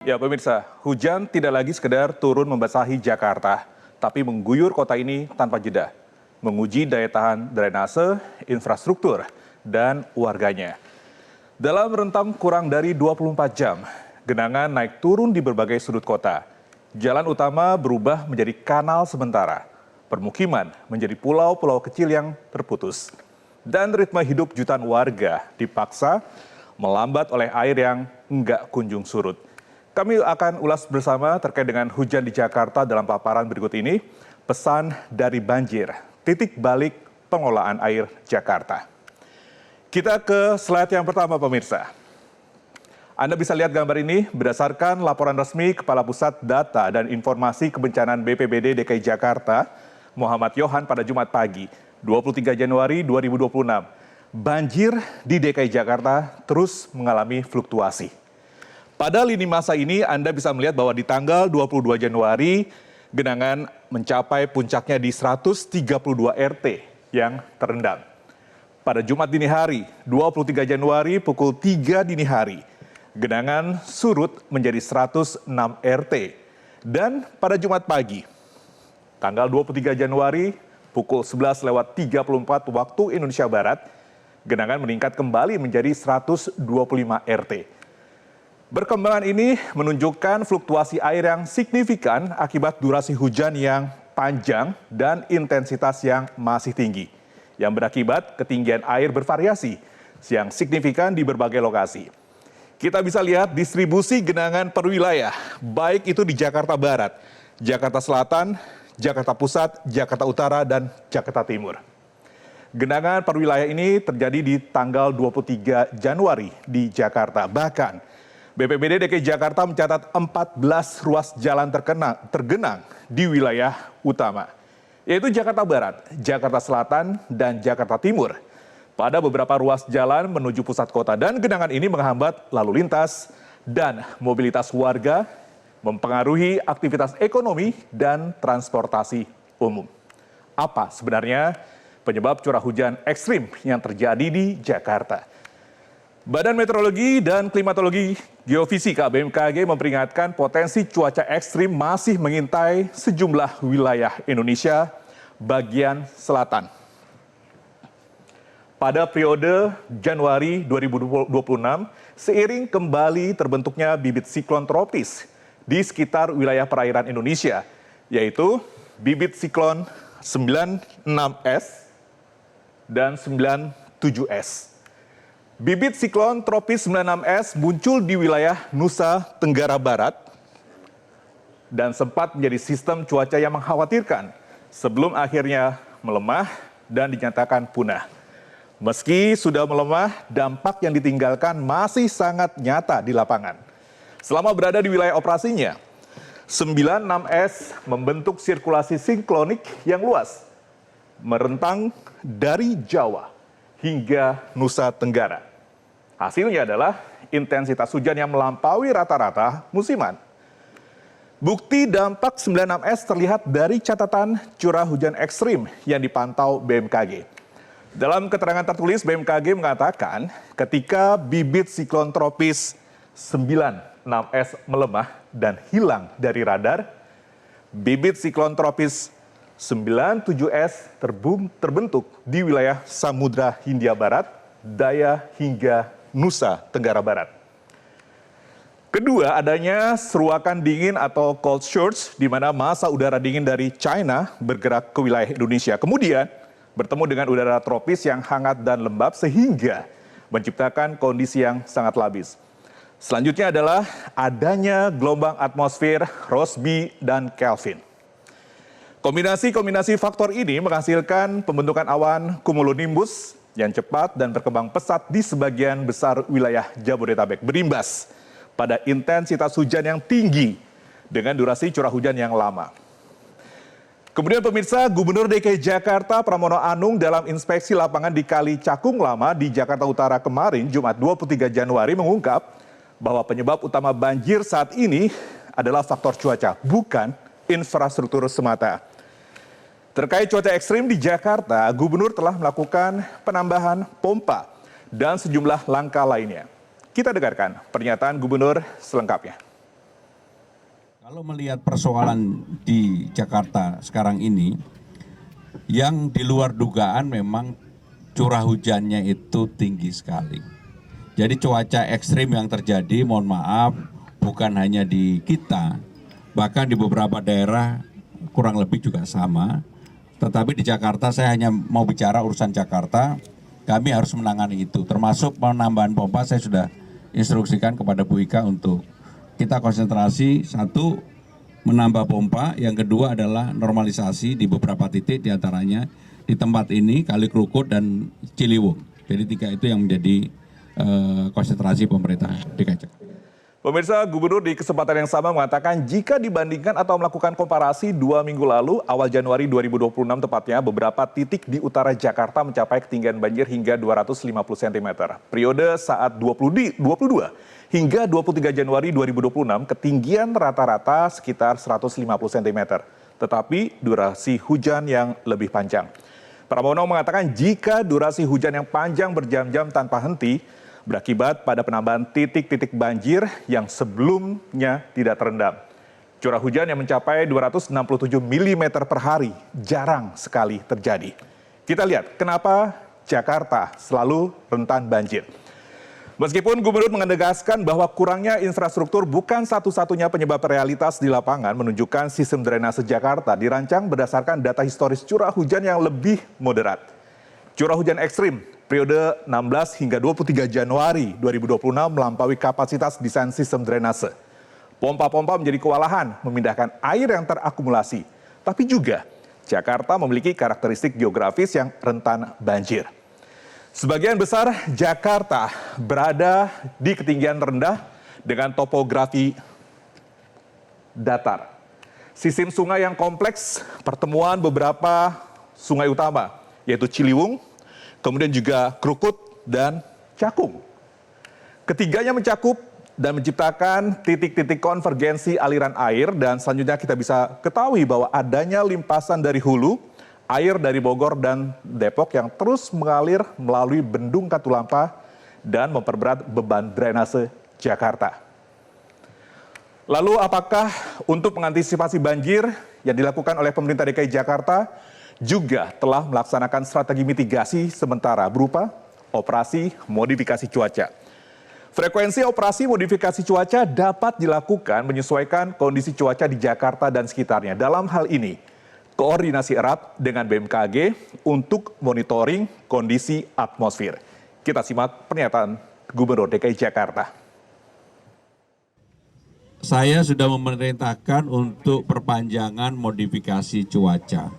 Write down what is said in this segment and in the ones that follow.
Ya pemirsa, hujan tidak lagi sekedar turun membasahi Jakarta, tapi mengguyur kota ini tanpa jeda. Menguji daya tahan drainase, infrastruktur, dan warganya. Dalam rentang kurang dari 24 jam, genangan naik turun di berbagai sudut kota. Jalan utama berubah menjadi kanal sementara. Permukiman menjadi pulau-pulau kecil yang terputus. Dan ritme hidup jutaan warga dipaksa melambat oleh air yang enggak kunjung surut. Kami akan ulas bersama terkait dengan hujan di Jakarta dalam paparan berikut ini. Pesan dari banjir, titik balik pengelolaan air Jakarta. Kita ke slide yang pertama pemirsa. Anda bisa lihat gambar ini berdasarkan laporan resmi Kepala Pusat Data dan Informasi Kebencanaan BPBD DKI Jakarta, Muhammad Yohan pada Jumat pagi, 23 Januari 2026. Banjir di DKI Jakarta terus mengalami fluktuasi. Pada lini masa ini Anda bisa melihat bahwa di tanggal 22 Januari, genangan mencapai puncaknya di 132 RT yang terendam. Pada Jumat dini hari, 23 Januari pukul 3 dini hari, genangan surut menjadi 106 RT. Dan pada Jumat pagi, tanggal 23 Januari pukul 11:34 waktu Indonesia Barat, genangan meningkat kembali menjadi 125 RT. Perkembangan ini menunjukkan fluktuasi air yang signifikan akibat durasi hujan yang panjang dan intensitas yang masih tinggi, yang berakibat ketinggian air bervariasi yang signifikan di berbagai lokasi. Kita bisa lihat distribusi genangan per wilayah, baik itu di Jakarta Barat, Jakarta Selatan, Jakarta Pusat, Jakarta Utara, dan Jakarta Timur. Genangan per wilayah ini terjadi di tanggal 23 Januari di Jakarta. Bahkan BPBD DKI Jakarta mencatat 14 ruas jalan tergenang di wilayah utama, yaitu Jakarta Barat, Jakarta Selatan, dan Jakarta Timur. Pada beberapa ruas jalan menuju pusat kota dan genangan ini menghambat lalu lintas dan mobilitas warga, mempengaruhi aktivitas ekonomi dan transportasi umum. Apa sebenarnya penyebab curah hujan ekstrim yang terjadi di Jakarta? Badan Meteorologi dan Klimatologi Geofisika BMKG memperingatkan potensi cuaca ekstrim masih mengintai sejumlah wilayah Indonesia bagian selatan. Pada periode Januari 2026, seiring kembali terbentuknya bibit siklon tropis di sekitar wilayah perairan Indonesia, yaitu bibit siklon 96S dan 97S. Bibit siklon tropis 96S muncul di wilayah Nusa Tenggara Barat dan sempat menjadi sistem cuaca yang mengkhawatirkan sebelum akhirnya melemah dan dinyatakan punah. Meski sudah melemah, dampak yang ditinggalkan masih sangat nyata di lapangan. Selama berada di wilayah operasinya, 96S membentuk sirkulasi sinklonik yang luas, merentang dari Jawa hingga Nusa Tenggara. Hasilnya adalah intensitas hujan yang melampaui rata-rata musiman. Bukti dampak 96S terlihat dari catatan curah hujan ekstrim yang dipantau BMKG. Dalam keterangan tertulis, BMKG mengatakan ketika bibit siklon tropis 96S melemah dan hilang dari radar, bibit siklon tropis 97S terbentuk di wilayah Samudra Hindia Barat, Daya hingga Nusa Tenggara Barat. Kedua, adanya seruakan dingin atau cold shorts di mana massa udara dingin dari China bergerak ke wilayah Indonesia. Kemudian bertemu dengan udara tropis yang hangat dan lembab sehingga menciptakan kondisi yang sangat labis. Selanjutnya adalah adanya gelombang atmosfer Rossby dan Kelvin. Kombinasi faktor ini menghasilkan pembentukan awan cumulonimbus yang cepat dan berkembang pesat di sebagian besar wilayah Jabodetabek, berimbas pada intensitas hujan yang tinggi dengan durasi curah hujan yang lama. Kemudian pemirsa, Gubernur DKI Jakarta Pramono Anung dalam inspeksi lapangan di Kali Cakung Lama di Jakarta Utara kemarin, Jumat 23 Januari mengungkap bahwa penyebab utama banjir saat ini adalah faktor cuaca, bukan infrastruktur semata. Terkait cuaca ekstrim di Jakarta, Gubernur telah melakukan penambahan pompa dan sejumlah langkah lainnya. Kita dengarkan pernyataan Gubernur selengkapnya. Kalau melihat persoalan di Jakarta sekarang ini, yang di luar dugaan memang curah hujannya itu tinggi sekali. Jadi cuaca ekstrim yang terjadi, mohon maaf, bukan hanya di kita, bahkan di beberapa daerah kurang lebih juga sama. Tetapi di Jakarta, saya hanya mau bicara urusan Jakarta, kami harus menangani itu. Termasuk penambahan pompa, saya sudah instruksikan kepada Bu Ika untuk kita konsentrasi, satu, menambah pompa, yang kedua adalah normalisasi di beberapa titik, diantaranya di tempat ini, Kali Krukut dan Ciliwung. Jadi tiga itu yang menjadi konsentrasi pemerintah DKI Jakarta. Pemirsa, Gubernur di kesempatan yang sama mengatakan jika dibandingkan atau melakukan komparasi 2 minggu lalu, awal Januari 2026 tepatnya, beberapa titik di utara Jakarta mencapai ketinggian banjir hingga 250 cm. Periode saat 22 hingga 23 Januari 2026, ketinggian rata-rata sekitar 150 cm. Tetapi durasi hujan yang lebih panjang. Pramono mengatakan jika durasi hujan yang panjang berjam-jam tanpa henti, berakibat pada penambahan titik-titik banjir yang sebelumnya tidak terendam. Curah hujan yang mencapai 267 mm per hari jarang sekali terjadi. Kita lihat kenapa Jakarta selalu rentan banjir. Meskipun Gubernur menegaskan bahwa kurangnya infrastruktur bukan satu-satunya penyebab, realitas di lapangan menunjukkan sistem drainase Jakarta dirancang berdasarkan data historis curah hujan yang lebih moderat. Curah hujan ekstrim periode 16 hingga 23 Januari 2026 melampaui kapasitas desain sistem drainase. Pompa-pompa menjadi kewalahan memindahkan air yang terakumulasi. Tapi juga Jakarta memiliki karakteristik geografis yang rentan banjir. Sebagian besar Jakarta berada di ketinggian rendah dengan topografi datar. Sistem sungai yang kompleks, pertemuan beberapa sungai utama, yaitu Ciliwung, kemudian juga Krukut dan Cakung. Ketiganya mencakup dan menciptakan titik-titik konvergensi aliran air, dan selanjutnya kita bisa ketahui bahwa adanya limpasan dari hulu, air dari Bogor dan Depok yang terus mengalir melalui Bendung Katulampa dan memperberat beban drainase Jakarta. Lalu apakah untuk mengantisipasi banjir yang dilakukan oleh pemerintah DKI Jakarta juga telah melaksanakan strategi mitigasi sementara berupa operasi modifikasi cuaca. Frekuensi operasi modifikasi cuaca dapat dilakukan menyesuaikan kondisi cuaca di Jakarta dan sekitarnya. Dalam hal ini, koordinasi erat dengan BMKG untuk monitoring kondisi atmosfer. Kita simak pernyataan Gubernur DKI Jakarta. Saya sudah memerintahkan untuk perpanjangan modifikasi cuaca.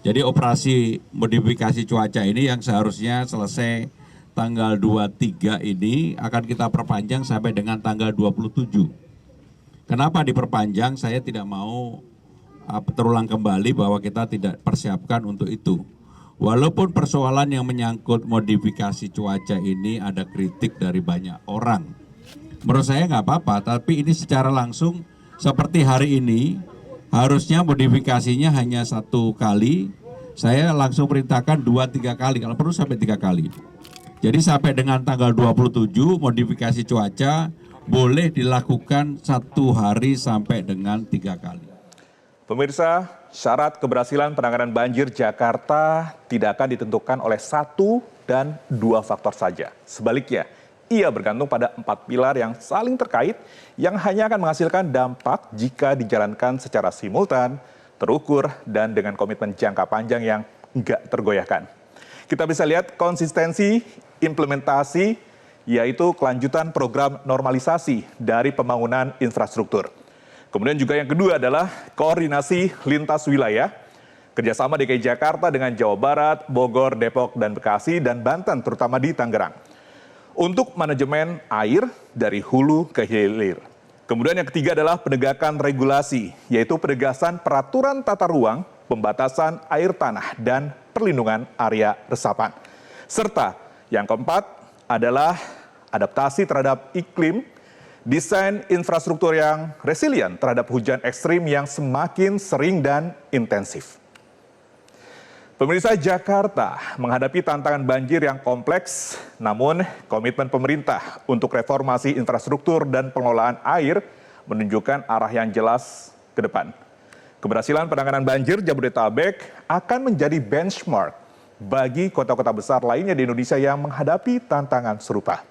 Jadi operasi modifikasi cuaca ini yang seharusnya selesai tanggal 23 ini akan kita perpanjang sampai dengan tanggal 27. Kenapa diperpanjang? Saya tidak mau terulang kembali bahwa kita tidak persiapkan untuk itu. Walaupun persoalan yang menyangkut modifikasi cuaca ini ada kritik dari banyak orang. Menurut saya nggak apa-apa, tapi ini secara langsung seperti hari ini, harusnya modifikasinya hanya 1 kali, saya langsung perintahkan 2-3 kali, kalau perlu sampai 3 kali. Jadi sampai dengan tanggal 27 modifikasi cuaca boleh dilakukan 1 hari sampai dengan 3 kali. Pemirsa, syarat keberhasilan penanganan banjir Jakarta tidak akan ditentukan oleh 1 dan 2 faktor saja. Sebaliknya, ia bergantung pada 4 pilar yang saling terkait yang hanya akan menghasilkan dampak jika dijalankan secara simultan, terukur, dan dengan komitmen jangka panjang yang nggak tergoyahkan. Kita bisa lihat konsistensi implementasi, yaitu kelanjutan program normalisasi dari pembangunan infrastruktur. Kemudian juga yang kedua adalah koordinasi lintas wilayah, kerjasama DKI Jakarta dengan Jawa Barat, Bogor, Depok, dan Bekasi, dan Banten, terutama di Tangerang. Untuk manajemen air dari hulu ke hilir. Kemudian yang ketiga adalah penegakan regulasi, yaitu penegasan peraturan tata ruang, pembatasan air tanah, dan perlindungan area resapan. Serta yang keempat adalah adaptasi terhadap iklim, desain infrastruktur yang resilient terhadap hujan ekstrim yang semakin sering dan intensif. Pemirsa, Jakarta menghadapi tantangan banjir yang kompleks, namun komitmen pemerintah untuk reformasi infrastruktur dan pengelolaan air menunjukkan arah yang jelas ke depan. Keberhasilan penanganan banjir Jabodetabek akan menjadi benchmark bagi kota-kota besar lainnya di Indonesia yang menghadapi tantangan serupa.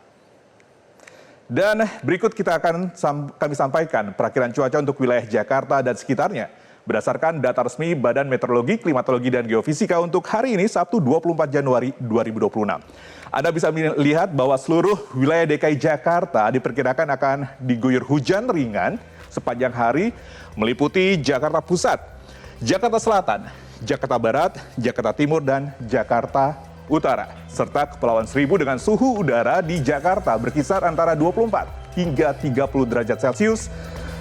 Dan berikut kami sampaikan perakiraan cuaca untuk wilayah Jakarta dan sekitarnya berdasarkan data resmi Badan Meteorologi, Klimatologi, dan Geofisika untuk hari ini Sabtu 24 Januari 2026. Anda bisa melihat bahwa seluruh wilayah DKI Jakarta diperkirakan akan diguyur hujan ringan sepanjang hari meliputi Jakarta Pusat, Jakarta Selatan, Jakarta Barat, Jakarta Timur, dan Jakarta Utara, serta Kepulauan Seribu dengan suhu udara di Jakarta berkisar antara 24 hingga 30 derajat Celcius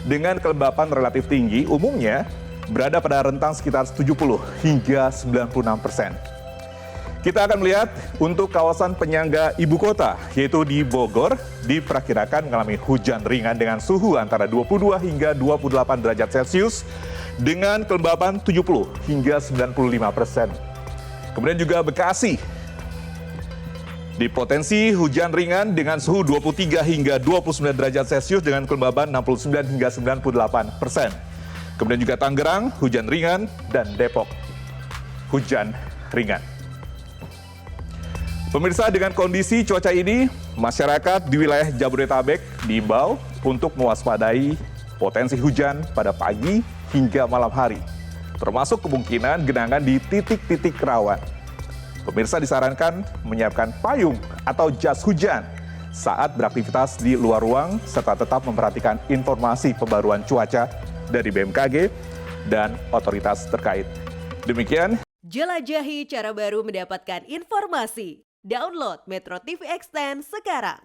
dengan kelembapan relatif tinggi umumnya berada pada rentang sekitar 70 hingga 96%. Kita akan melihat untuk kawasan penyangga ibu kota, yaitu di Bogor, diperkirakan mengalami hujan ringan dengan suhu antara 22 hingga 28 derajat Celcius dengan kelembapan 70 hingga 95%. Kemudian juga Bekasi, dipotensi hujan ringan dengan suhu 23 hingga 29 derajat Celcius dengan kelembaban 69 hingga 98%. Kemudian juga Tangerang, hujan ringan, dan Depok, hujan ringan. Pemirsa, dengan kondisi cuaca ini, masyarakat di wilayah Jabodetabek diimbau untuk mewaspadai potensi hujan pada pagi hingga malam hari, termasuk kemungkinan genangan di titik-titik rawan. Pemirsa disarankan menyiapkan payung atau jas hujan saat beraktivitas di luar ruang, serta tetap memperhatikan informasi pembaruan cuaca dari BMKG dan otoritas terkait. Demikian. Jelajahi cara baru mendapatkan informasi. Download Metro TV Extend sekarang.